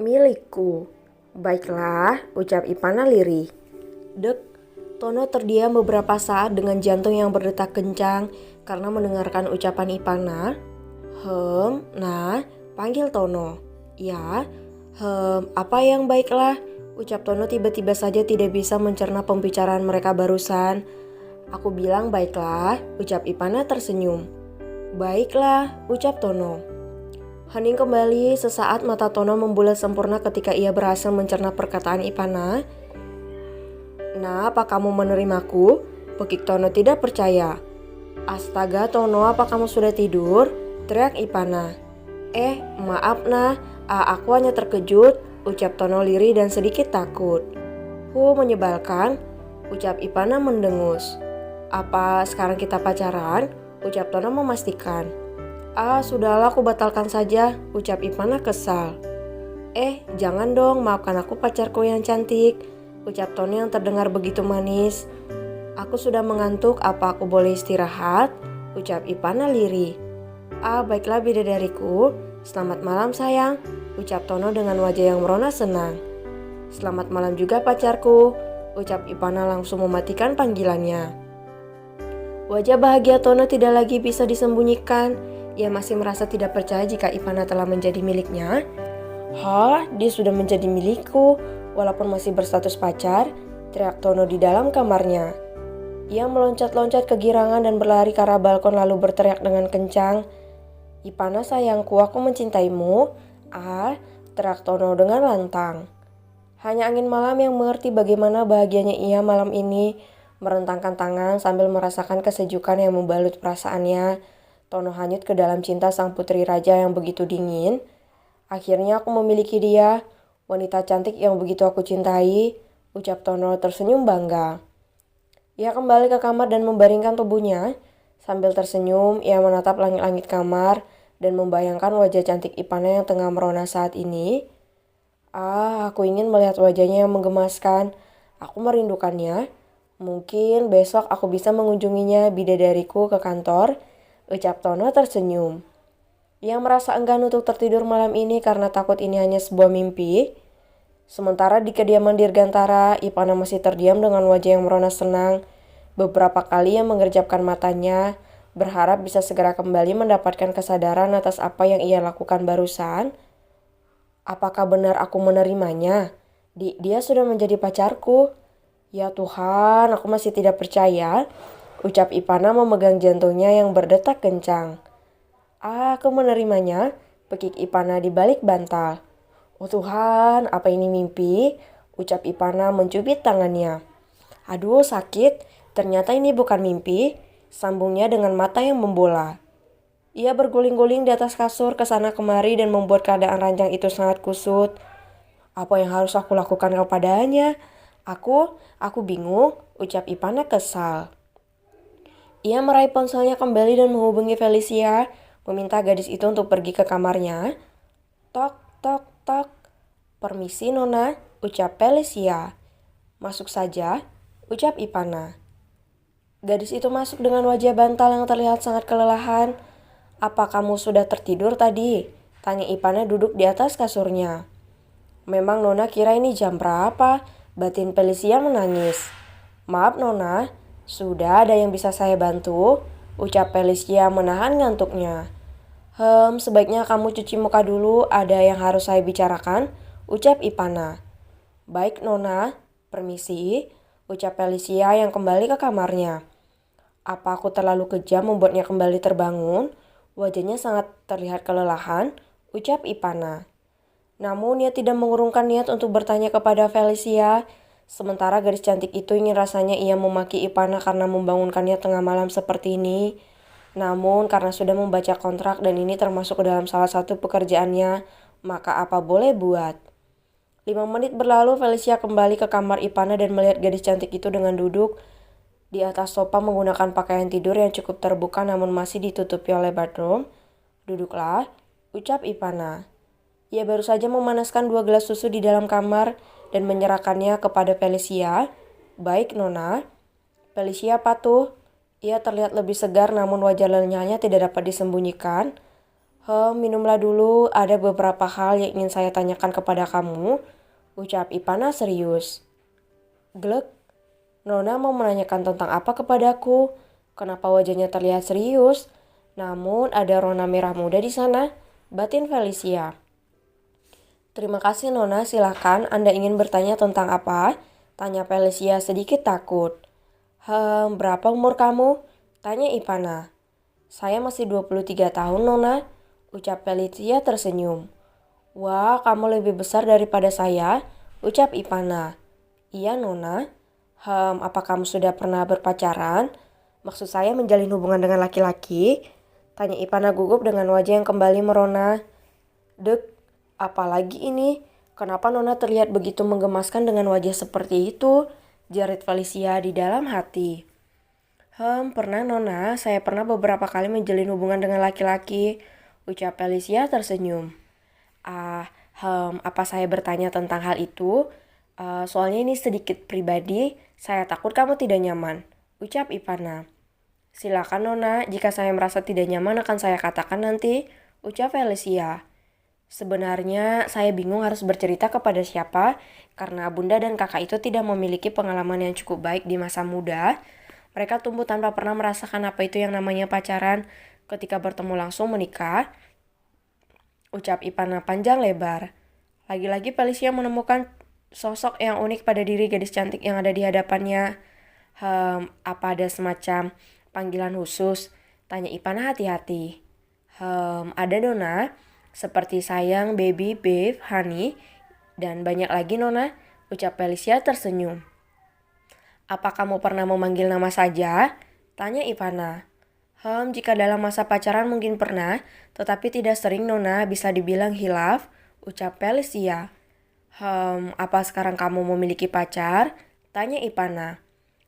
Milikku. Baiklah, ucap Ipana lirih. Dek, Tono terdiam beberapa saat dengan jantung yang berdetak kencang karena mendengarkan ucapan Ipana. Nah, panggil Tono. Ya, apa yang baiklah, ucap Tono tiba-tiba saja tidak bisa mencerna pembicaraan mereka barusan. Aku bilang baiklah, ucap Ipana tersenyum. Baiklah, ucap Tono. Hening kembali sesaat mata Tono membulat sempurna ketika ia berhasil mencerna perkataan Ipana. Nah, apa kamu menerimaku? Pekik Tono tidak percaya. Astaga Tono, apa kamu sudah tidur? Teriak Ipana. Maaf nah, aku hanya terkejut, ucap Tono lirih dan sedikit takut. Menyebalkan, ucap Ipana mendengus. Apa sekarang kita pacaran? Ucap Tono memastikan. Sudahlah, aku batalkan saja, ucap Ipana kesal. Jangan dong, maafkan aku pacarku yang cantik, ucap Tono yang terdengar begitu manis. Aku sudah mengantuk, apa aku boleh istirahat? Ucap Ipana lirih. Baiklah bidadariku, selamat malam sayang, ucap Tono dengan wajah yang merona senang. Selamat malam juga pacarku, ucap Ipana langsung mematikan panggilannya. Wajah bahagia Tono tidak lagi bisa disembunyikan. Ia masih merasa tidak percaya jika Ipana telah menjadi miliknya. Dia sudah menjadi milikku, walaupun masih berstatus pacar, teriak Tono di dalam kamarnya. Ia meloncat-loncat kegirangan dan berlari ke arah balkon lalu berteriak dengan kencang. Ipana sayangku, aku mencintaimu. Teriak Tono dengan lantang. Hanya angin malam yang mengerti bagaimana bahagianya ia malam ini, merentangkan tangan sambil merasakan kesejukan yang membalut perasaannya. Tono hanyut ke dalam cinta sang putri raja yang begitu dingin. Akhirnya aku memiliki dia, wanita cantik yang begitu aku cintai, ucap Tono tersenyum bangga. Ia kembali ke kamar dan membaringkan tubuhnya. Sambil tersenyum, ia menatap langit-langit kamar dan membayangkan wajah cantik Ipana yang tengah merona saat ini. Aku ingin melihat wajahnya yang menggemaskan. Aku merindukannya. Mungkin besok aku bisa mengunjunginya bidadariku ke kantor, ucap Tono tersenyum. Ia merasa enggan untuk tertidur malam ini karena takut ini hanya sebuah mimpi. Sementara di kediaman Dirgantara, Ipana masih terdiam dengan wajah yang merona senang. Beberapa kali ia mengerjapkan matanya, berharap bisa segera kembali mendapatkan kesadaran atas apa yang ia lakukan barusan. Apakah benar aku menerimanya? Dia sudah menjadi pacarku. Ya Tuhan, aku masih tidak percaya, ucap Ipana memegang jantungnya yang berdetak kencang. Aku menerimanya, pekik Ipana di balik bantal. Oh Tuhan, apa ini mimpi? Ucap Ipana mencubit tangannya. Aduh sakit, ternyata ini bukan mimpi, sambungnya dengan mata yang membola. Ia berguling-guling di atas kasur kesana kemari dan membuat keadaan ranjang itu sangat kusut. Apa yang harus aku lakukan kepadanya? Aku bingung, ucap Ipana kesal. Ia meraih ponselnya kembali dan menghubungi Felicia, meminta gadis itu untuk pergi ke kamarnya. Tok, tok, tok. Permisi Nona, ucap Felicia. Masuk saja, ucap Ipana. Gadis itu masuk dengan wajah bantal yang terlihat sangat kelelahan. Apa kamu sudah tertidur tadi? Tanya Ipana duduk di atas kasurnya. Memang Nona kira ini jam berapa? Batin Felicia menangis. Maaf Nona, sudah ada yang bisa saya bantu? Ucap Felicia menahan ngantuknya. Sebaiknya kamu cuci muka dulu, ada yang harus saya bicarakan, ucap Ipana. Baik Nona, permisi, ucap Felicia yang kembali ke kamarnya. Apa aku terlalu kejam membuatnya kembali terbangun? Wajahnya sangat terlihat kelelahan, ucap Ipana. Namun ia tidak mengurungkan niat untuk bertanya kepada Felicia. Sementara gadis cantik itu ingin rasanya ia memaki Ipana karena membangunkannya tengah malam seperti ini. Namun karena sudah membaca kontrak dan ini termasuk ke dalam salah satu pekerjaannya, maka apa boleh buat. 5 menit berlalu, Felicia kembali ke kamar Ipana dan melihat gadis cantik itu dengan duduk di atas sofa menggunakan pakaian tidur yang cukup terbuka namun masih ditutupi oleh bathroom. Duduklah, ucap Ipana. Ia baru saja memanaskan 2 gelas susu di dalam kamar dan menyerahkannya kepada Felicia. Baik Nona. Felicia patuh. Ia terlihat lebih segar namun wajah lenyahnya tidak dapat disembunyikan. Minumlah dulu, ada beberapa hal yang ingin saya tanyakan kepada kamu, ucap Ipana serius. Glek, Nona mau menanyakan tentang apa kepadaku? Kenapa wajahnya terlihat serius? Namun ada rona merah muda di sana, batin Felicia. Terima kasih Nona, silakan Anda ingin bertanya tentang apa? Tanya Felicia sedikit takut. Berapa umur kamu? Tanya Ipana. Saya masih 23 tahun Nona, ucap Felicia tersenyum. Wah, kamu lebih besar daripada saya, ucap Ipana. Iya Nona. Apa kamu sudah pernah berpacaran? Maksud saya menjalin hubungan dengan laki-laki? Tanya Ipana gugup dengan wajah yang kembali merona. Dek, apalagi ini? Kenapa Nona terlihat begitu menggemaskan dengan wajah seperti itu? Jarit Felicia di dalam hati. Pernah Nona, saya pernah beberapa kali menjalin hubungan dengan laki-laki, ucap Felicia tersenyum. Apa saya bertanya tentang hal itu? Soalnya ini sedikit pribadi, saya takut kamu tidak nyaman, ucap Ipana. Silakan Nona, jika saya merasa tidak nyaman akan saya katakan nanti, ucap Felicia. Sebenarnya saya bingung harus bercerita kepada siapa, karena bunda dan kakak itu tidak memiliki pengalaman yang cukup baik di masa muda. Mereka tumbuh tanpa pernah merasakan apa itu yang namanya pacaran. Ketika bertemu langsung menikah, ucap Ipana panjang lebar. Lagi-lagi Felicia menemukan sosok yang unik pada diri gadis cantik yang ada di hadapannya. Apa ada semacam panggilan khusus? Tanya Ipana hati-hati. Ada Nona, seperti sayang, baby, babe, honey, dan banyak lagi Nona, ucap Felicia tersenyum. Apa kamu pernah memanggil nama saja? Tanya Ipana. Jika dalam masa pacaran mungkin pernah, tetapi tidak sering Nona, bisa dibilang hilaf, ucap Felicia. Apa sekarang kamu memiliki pacar? Tanya Ipana.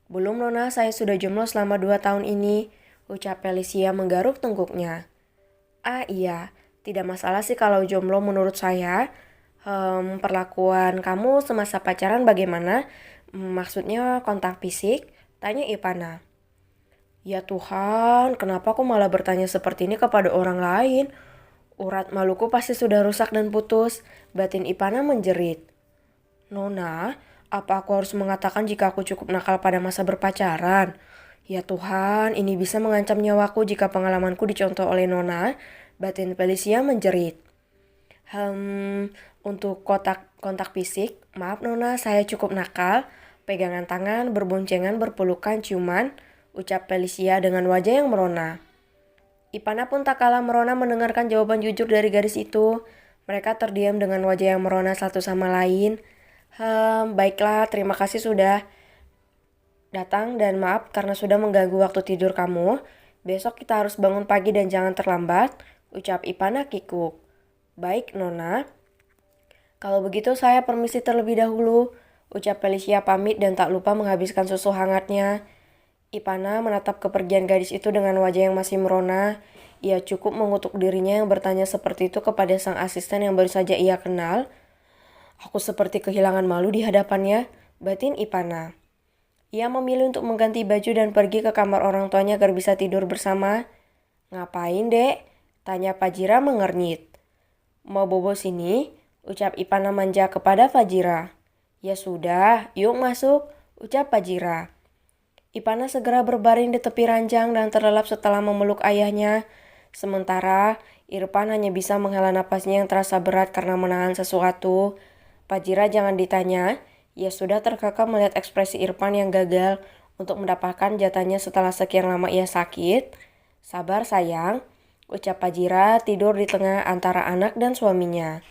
Belum Nona, saya sudah jomblo selama 2 tahun ini, ucap Felicia menggaruk tengkuknya. Iya, tidak masalah sih kalau jomblo menurut saya. Perlakuan kamu semasa pacaran bagaimana? Maksudnya kontak fisik? Tanya Ipana. Ya Tuhan, kenapa aku malah bertanya seperti ini kepada orang lain? Urat maluku pasti sudah rusak dan putus, batin Ipana menjerit. Nona, apa aku harus mengatakan jika aku cukup nakal pada masa berpacaran? Ya Tuhan, ini bisa mengancam nyawaku jika pengalamanku dicontoh oleh Nona, batin Felicia menjerit. Untuk kontak fisik, maaf Nona, saya cukup nakal. Pegangan tangan, berboncengan, berpelukan, ciuman, ucap Felicia dengan wajah yang merona. Ipana pun tak kalah merona mendengarkan jawaban jujur dari gadis itu. Mereka terdiam dengan wajah yang merona satu sama lain. Baiklah, terima kasih sudah datang dan maaf karena sudah mengganggu waktu tidur kamu. Besok kita harus bangun pagi dan jangan terlambat, ucap Ipana kikuk. Baik, Nona. Kalau begitu saya permisi terlebih dahulu, ucap Felicia pamit dan tak lupa menghabiskan susu hangatnya. Ipana menatap kepergian gadis itu dengan wajah yang masih merona. Ia cukup mengutuk dirinya yang bertanya seperti itu kepada sang asisten yang baru saja ia kenal. Aku seperti kehilangan malu di hadapannya, batin Ipana. Ia memilih untuk mengganti baju dan pergi ke kamar orang tuanya agar bisa tidur bersama. Ngapain, Dek? Tanya Fajira mengernyit. Mau bobo sini? Ucap Ipana manja kepada Fajira. Ya sudah, yuk masuk, ucap Fajira. Ipana segera berbaring di tepi ranjang dan terlelap setelah memeluk ayahnya. Sementara Irfan hanya bisa menghela napasnya yang terasa berat karena menahan sesuatu. Fajira jangan ditanya, ia sudah terkekang melihat ekspresi Irfan yang gagal untuk mendapatkan jatahnya setelah sekian lama ia sakit. Sabar sayang, ucap Fajira tidur di tengah antara anak dan suaminya.